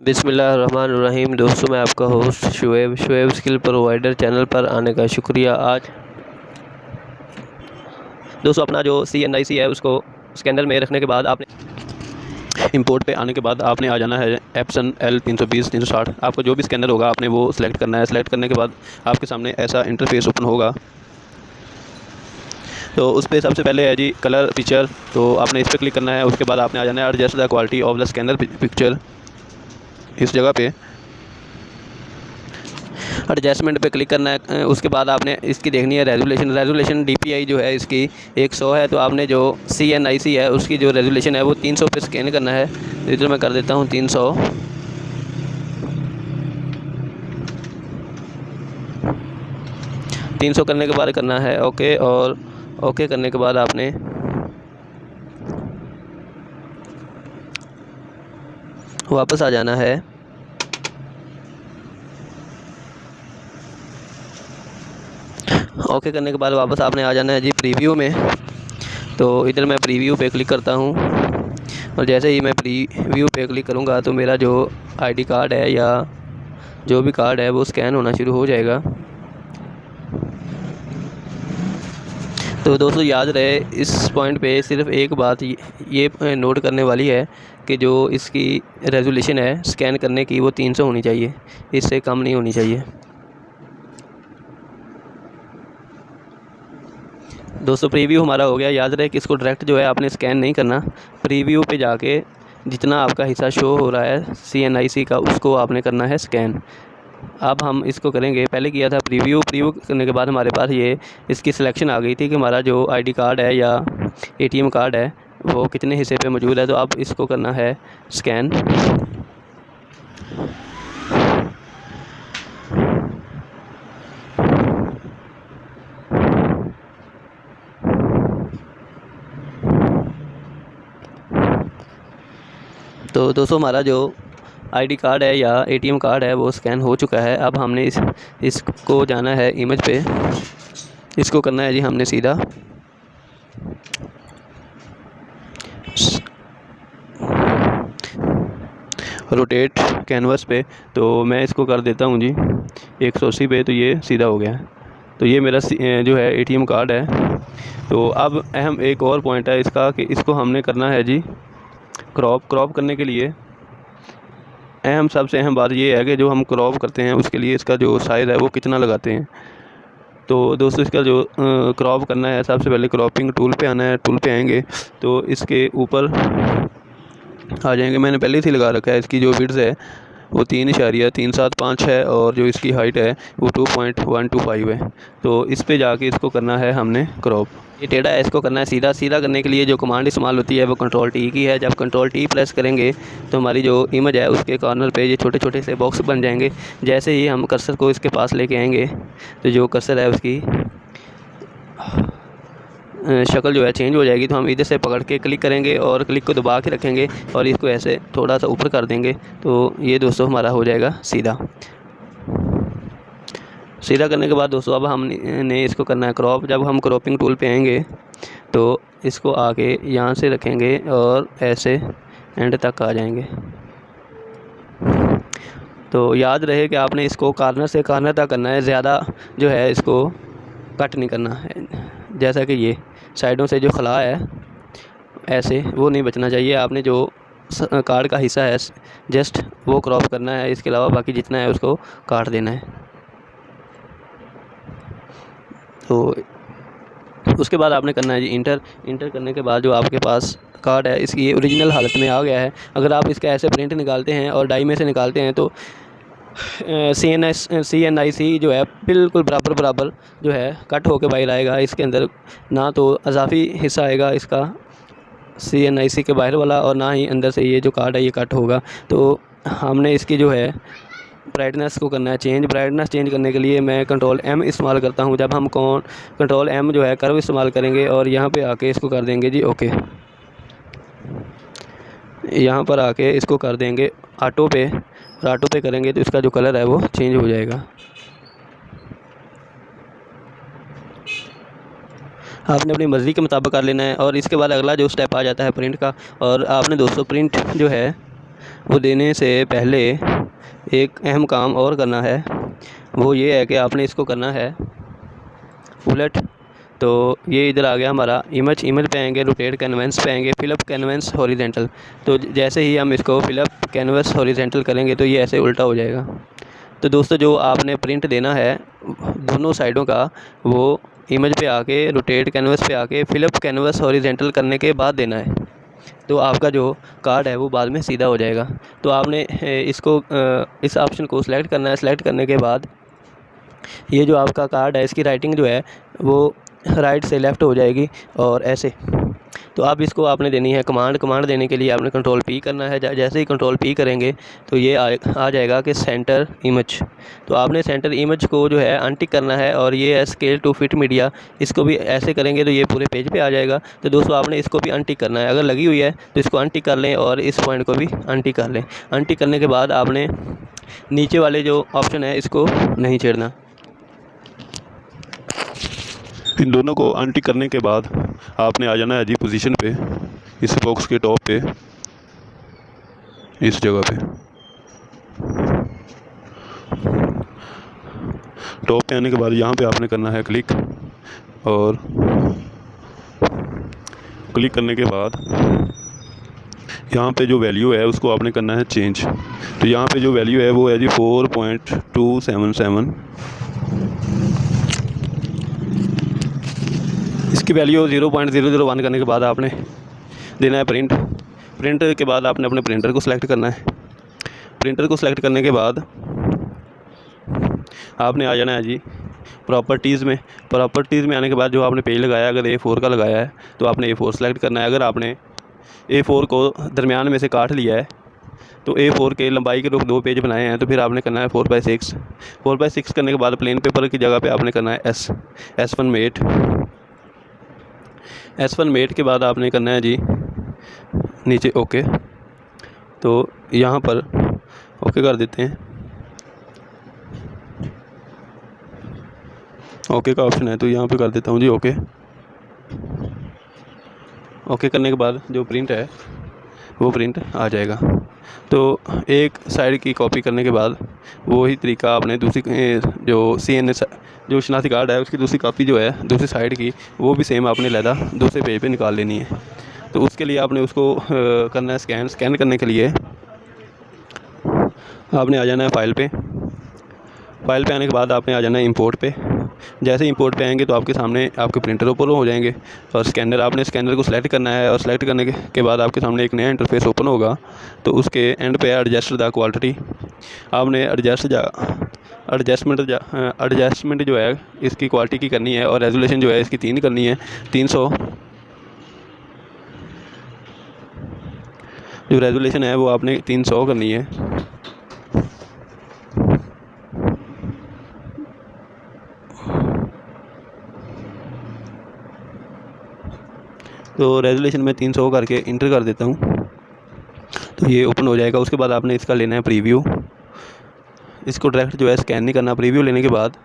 बिस्मिल्लाहिर्रहमानिर्रहीम। दोस्तों, मैं आपका host Shoaib skill provider channel पर आने का शुक्रिया। आज दोस्तों अपना जो CNIC है उसको स्कैनर में रखने के बाद आपने इंपोर्ट पे आने के बाद आपने आ जाना है एप्सन L320 360। आपको जो भी स्कैनर होगा आपने वो सिलेक्ट करना है। सिलेक्ट करने के बाद आपके सामने ऐसा इंटरफेस ओपन होगा। तो उस पर सबसे पहले है जी कलर पिक्चर, तो आपने इस पर क्लिक करना है। उसके बाद आपने आ जाना है adjust the quality of the scanner picture. इस जगह पे एडजस्टमेंट पे क्लिक करना है। उसके बाद आपने इसकी देखनी है रेजोल्यूशन DPI जो है इसकी 100 है। तो आपने जो CNIC है उसकी जो रेजोल्यूशन है वो 300 पे स्कैन करना है। तो इधर मैं कर देता हूँ 300। करने के बाद करना है ओके, और ओके करने के बाद आपने वापस आ जाना है। ओके करने के बाद वापस आपने आ जाना है जी प्रीव्यू में। तो इधर मैं प्रीव्यू पे क्लिक करता हूँ, और जैसे ही मैं प्रीव्यू पे क्लिक करूँगा तो मेरा जो ID कार्ड है या जो भी कार्ड है वो स्कैन होना शुरू हो जाएगा। तो दोस्तों याद रहे, इस पॉइंट पे सिर्फ एक बात ये नोट करने वाली है कि जो इसकी रेजोल्यूशन है स्कैन करने की वो 300 होनी चाहिए, इससे कम नहीं होनी चाहिए। दोस्तों प्रीव्यू हमारा हो गया। याद रहे कि इसको डायरेक्ट जो है आपने स्कैन नहीं करना। प्रीव्यू पे जाके जितना आपका हिस्सा शो हो रहा है CNIC का उसको आपने करना है स्कैन। अब हम इसको करेंगे। पहले किया था प्रीव्यू करने के बाद हमारे पास ये इसकी सिलेक्शन आ गई थी कि हमारा जो ID कार्ड है या ATM कार्ड है वो कितने हिस्से पे मौजूद है। तो अब इसको करना है स्कैन। तो दोस्तों हमारा जो ID कार्ड है या ATM कार्ड है वो स्कैन हो चुका है। अब हमने इसको जाना है इमेज पे। इसको करना है जी हमने सीधा रोटेट कैनवस पे। तो मैं इसको कर देता हूँ जी 180 पे। तो ये सीधा हो गया। तो ये मेरा जो है ATM कार्ड है। तो अब अहम एक और पॉइंट है इसका कि इसको हमने करना है जी क्रॉप करने के लिए सबसे अहम बात ये है कि जो हम क्रॉप करते हैं उसके लिए इसका जो साइज़ है वो कितना लगाते हैं। तो दोस्तों इसका जो क्रॉप करना है, सबसे पहले क्रॉपिंग टूल पे आना है। टूल पे आएंगे तो इसके ऊपर आ जाएंगे। मैंने पहले से लगा रखा है। इसकी जो विड्थ है वो 3.375 है और जो इसकी हाइट है वो 2.125 है। तो इस पे जाके इसको करना है हमने क्रॉप। ये टेढ़ा है, इसको करना है सीधा। सीधा करने के लिए जो कमांड इस्तेमाल होती है वो Ctrl+T की है। जब Ctrl+T प्रेस करेंगे तो हमारी जो इमेज है उसके कॉर्नर पे ये छोटे छोटे से बॉक्स बन जाएंगे। जैसे ही हम कर्सर को इसके पास लेके आएंगे तो जो कर्सर है उसकी शक्ल जो है चेंज हो जाएगी। तो हम इधर से पकड़ के क्लिक करेंगे और क्लिक को दबा के रखेंगे और इसको ऐसे थोड़ा सा ऊपर कर देंगे। तो ये दोस्तों हमारा हो जाएगा सीधा। सीधा करने के बाद दोस्तों अब हमने इसको करना है क्रॉप। जब हम क्रॉपिंग टूल पे आएंगे तो इसको आके यहाँ से रखेंगे और ऐसे एंड तक आ जाएंगे। तो याद रहे कि आपने इसको कॉर्नर से कॉर्नर तक करना है, ज़्यादा जो है इसको कट नहीं करना है। जैसा कि ये साइडों से जो खला है ऐसे वो नहीं बचना चाहिए। आपने जो कार्ड का हिस्सा है जस्ट वो क्रॉप करना है, इसके अलावा बाकी जितना है उसको काट देना है। तो उसके बाद आपने करना है जी इंटर करने के बाद जो आपके पास कार्ड है इसकी ये ओरिजिनल हालत में आ गया है। अगर आप इसका ऐसे प्रिंट निकालते हैं और डाई में से निकालते हैं तो CNIC जो है बिल्कुल बराबर जो है कट होके बाहर आएगा। इसके अंदर ना तो अजाफी हिस्सा आएगा इसका CNIC के बाहर वाला, और ना ही अंदर से ये जो कार्ड है ये कट होगा। तो हमने इसकी जो है ब्राइटनेस को करना है चेंज। ब्राइटनेस चेंज करने के लिए मैं Ctrl+M इस्तेमाल करता हूँ। जब हम Ctrl+M जो है कर्व इस्तेमाल करेंगे और यहाँ पे आके इसको कर देंगे जी ओके। यहाँ पर आके इसको कर देंगे ऑटो पे, और ऑटो पे करेंगे तो इसका जो कलर है वो चेंज हो जाएगा। आपने अपनी मर्ज़ी के मुताबिक कर लेना है। और इसके बाद अगला जो स्टेप आ जाता है प्रिंट का। और आपने दोस्तों प्रिंट जो है वो देने से पहले एक अहम काम और करना है, वो ये है कि आपने इसको करना है उलट। तो ये इधर आ गया हमारा इमेज पे आएंगे, रोटेट कैनवास पे आएंगे, फिलअप कैनवास हॉरिजेंटल। तो जैसे ही हम इसको फिलअप कैनवास हॉरिजेंटल करेंगे तो ये ऐसे उल्टा हो जाएगा। तो दोस्तों जो आपने प्रिंट देना है दोनों साइडों का, वो इमेज पे आके, रोटेट कैनवास पे आके, फिलअप कैनवास हॉरिजेंटल करने के बाद देना है। तो आपका जो कार्ड है वो बाद में सीधा हो जाएगा। तो आपने इस ऑप्शन को सिलेक्ट करना है। सिलेक्ट करने के बाद ये जो आपका कार्ड है इसकी राइटिंग जो है वो राइट से लेफ़्ट हो जाएगी और ऐसे। तो अब इसको आपने देनी है कमांड देने के लिए आपने कंट्रोल पी करना है। जैसे ही कंट्रोल पी करेंगे तो ये आ जाएगा कि सेंटर इमेज। तो आपने सेंटर इमेज को जो है अनटिक करना है और ये है स्केल टू फिट मीडिया, इसको भी ऐसे करेंगे तो ये पूरे पेज पे आ जाएगा। तो दोस्तों आपने इसको भी अनटिक करना है, अगर लगी हुई है तो इसको अनटिक कर लें और इस पॉइंट को भी अनटिक कर लें। अनटिक करने के बाद आपने नीचे वाले जो ऑप्शन है इसको नहीं छेड़ना। इन दोनों को अनटिक करने के बाद आपने आ जाना है जी पोजीशन पे, इस बॉक्स के टॉप पे, इस जगह पे। टॉप पे आने के बाद यहाँ पे आपने करना है क्लिक, और क्लिक करने के बाद यहाँ पे जो वैल्यू है उसको आपने करना है चेंज। तो यहाँ पे जो वैल्यू है वो है जी 4.277। इसकी वैल्यू 0.001 करने के बाद आपने देना है प्रिंट। प्रिंट के बाद आपने अपने प्रिंटर को सिलेक्ट करना है। प्रिंटर को सिलेक्ट करने के बाद आपने आ जाना है जी प्रॉपर्टीज़ में। प्रॉपर्टीज़ में आने के बाद जो आपने पेज लगाया, अगर A4 का लगाया है तो आपने A4 सेलेक्ट करना है। अगर आपने A4 को दरमियान में से काट लिया है तो A4 के लंबाई के लोग 2 पेज बनाए हैं तो फिर आपने करना है 4/6। 4/6 करने के बाद प्लेन पेपर की जगह पे आपने करना है S1 मेट। S1 मेट के बाद आपने करना है जी नीचे ओके। तो यहाँ पर ओके कर देते हैं, ओके का ऑप्शन है तो यहाँ पे कर देता हूँ जी ओके। ओके करने के बाद जो प्रिंट है वो प्रिंट आ जाएगा। तो एक साइड की कॉपी करने के बाद वही तरीका आपने दूसरी जो CNS जो शनाख्ती कार्ड है उसकी दूसरी कॉपी जो है दूसरी साइड की, वो भी सेम आपने लहदा दूसरे पेज पे निकाल लेनी है। तो उसके लिए आपने उसको करना है स्कैन। स्कैन करने के लिए आपने आ जाना है फाइल पे। फाइल पे आने के बाद आपने आ जाना है इंपोर्ट पे। जैसे इंपोर्ट पे आएंगे तो आपके सामने आपके प्रिंटर ओपन हो जाएंगे और स्कैनर, आपने स्कैनर को सिलेक्ट करना है और सिलेक्ट करने के बाद आपके सामने एक नया इंटरफेस ओपन होगा। तो उसके एंड पे एडजस्ट द क्वालिटी, आपने एडजस्टमेंट जो है इसकी क्वालिटी की करनी है और रेजोल्यूशन जो है इसकी 3 करनी है, 300। जो रेजोल्यूशन है वो आपने 300 करनी है। तो रेजोल्यूशन में 300 करके इंटर कर देता हूँ तो ये ओपन हो जाएगा। उसके बाद आपने इसका लेना है प्रीव्यू। इसको डायरेक्ट जो है स्कैन नहीं करना। प्रीव्यू लेने के बाद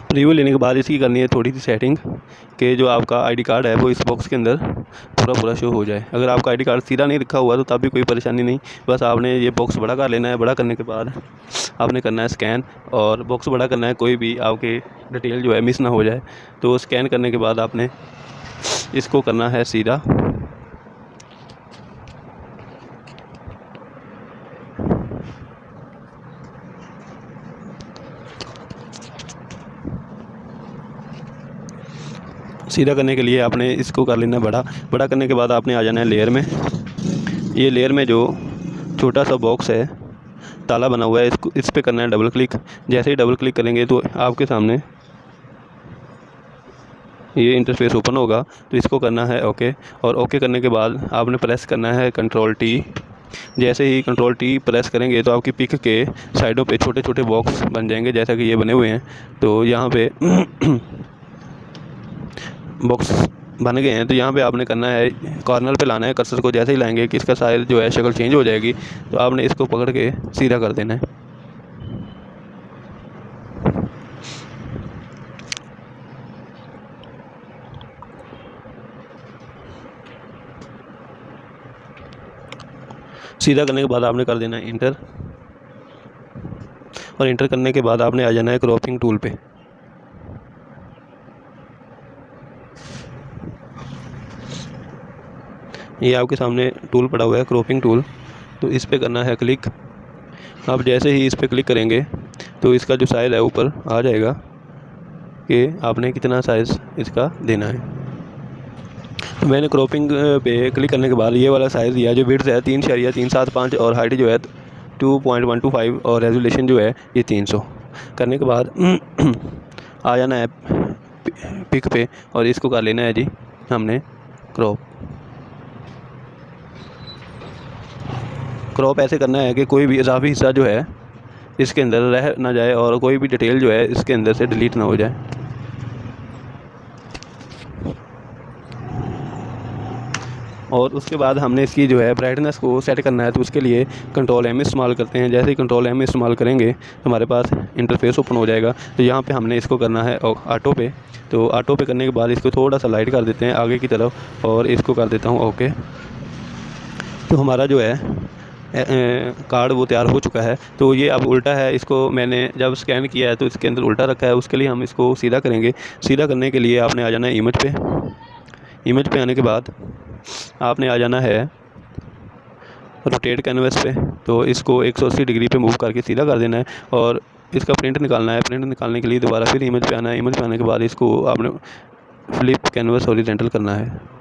रिव्यू लेने के बाद इसकी करनी है थोड़ी सी सेटिंग कि जो आपका आईडी कार्ड है वो इस बॉक्स के अंदर पूरा शो हो जाए। अगर आपका आईडी कार्ड सीधा नहीं रखा हुआ तो तब भी कोई परेशानी नहीं, बस आपने ये बॉक्स बड़ा कर लेना है। बड़ा करने के बाद आपने करना है स्कैन और बॉक्स बड़ा करना है, कोई भी आपके डिटेल जो है मिस ना हो जाए। तो स्कैन करने के बाद आपने इसको करना है सीधा। सीधा करने के लिए आपने इसको कर लेना बड़ा। बड़ा करने के बाद आपने आ जाना है लेयर में। ये लेयर में जो छोटा सा बॉक्स है ताला बना हुआ है, इसको इस पर करना है डबल क्लिक। जैसे ही डबल क्लिक करेंगे तो आपके सामने ये इंटरफेस ओपन होगा। तो इसको करना है ओके, और ओके करने के बाद आपने प्रेस करना है Ctrl+T जैसे ही कंट्रोल टी प्रेस करेंगे तो आपकी पिक के साइडों पे छोटे छोटे बॉक्स बन जाएंगे, जैसा कि ये बने हुए हैं। तो यहाँ पे बॉक्स बन गए हैं। तो यहाँ पे आपने करना है, कॉर्नर पे लाना है कर्सर को। जैसे ही लाएंगे कि इसका साइज जो है शक्ल चेंज हो जाएगी, तो आपने इसको पकड़ के सीधा कर देना है। सीधा करने के बाद आपने कर देना है इंटर, और इंटर करने के बाद आपने आ जाना है क्रॉपिंग टूल पे। ये आपके सामने टूल पड़ा हुआ है क्रॉपिंग टूल, तो इस पे करना है क्लिक। आप जैसे ही इस पे क्लिक करेंगे तो इसका जो साइज़ है ऊपर आ जाएगा कि आपने कितना साइज़ इसका देना है। तो मैंने क्रॉपिंग पे क्लिक करने के बाद ये वाला साइज़ दिया, जो विड्थ है 3.375 और हाइट जो है 2.125 और रेजोल्यूशन जो है ये 300। करने के बाद आ जाना है पिक पे और इसको कर लेना है जी हमने क्रॉप ऐसे करना है कि कोई भी इजाफी हिस्सा जो है इसके अंदर रह ना जाए और कोई भी डिटेल जो है इसके अंदर से डिलीट ना हो जाए। और उसके बाद हमने इसकी जो है ब्राइटनेस को सेट करना है, तो उसके लिए कंट्रोल एम इस्तेमाल करते हैं। जैसे ही कंट्रोल एम इस्तेमाल करेंगे हमारे पास इंटरफेस ओपन हो जाएगा। तो यहाँ पे हमने इसको करना है ऑटो पे। तो ऑटो पे करने के बाद इसको थोड़ा सा लाइट कर देते हैं आगे की तरफ और इसको कर देता हूँ ओके। तो हमारा जो है कार्ड वो तैयार हो चुका है। तो ये अब उल्टा है, इसको मैंने जब स्कैन किया है तो इसके अंदर उल्टा रखा है। उसके लिए हम इसको सीधा करेंगे। सीधा करने के लिए आपने आ जाना है इमेज पे। इमेज पे आने के बाद आपने आ जाना है रोटेट कैनवस पे। तो इसको 180 डिग्री पे मूव करके सीधा कर देना है और इसका प्रिंट निकालना है। प्रिंट निकालने के लिए दोबारा फिर इमेज पे आना है। इमेज पे आने के बाद इसको आपने फ्लिप कैनवस हॉरिजॉन्टल करना है।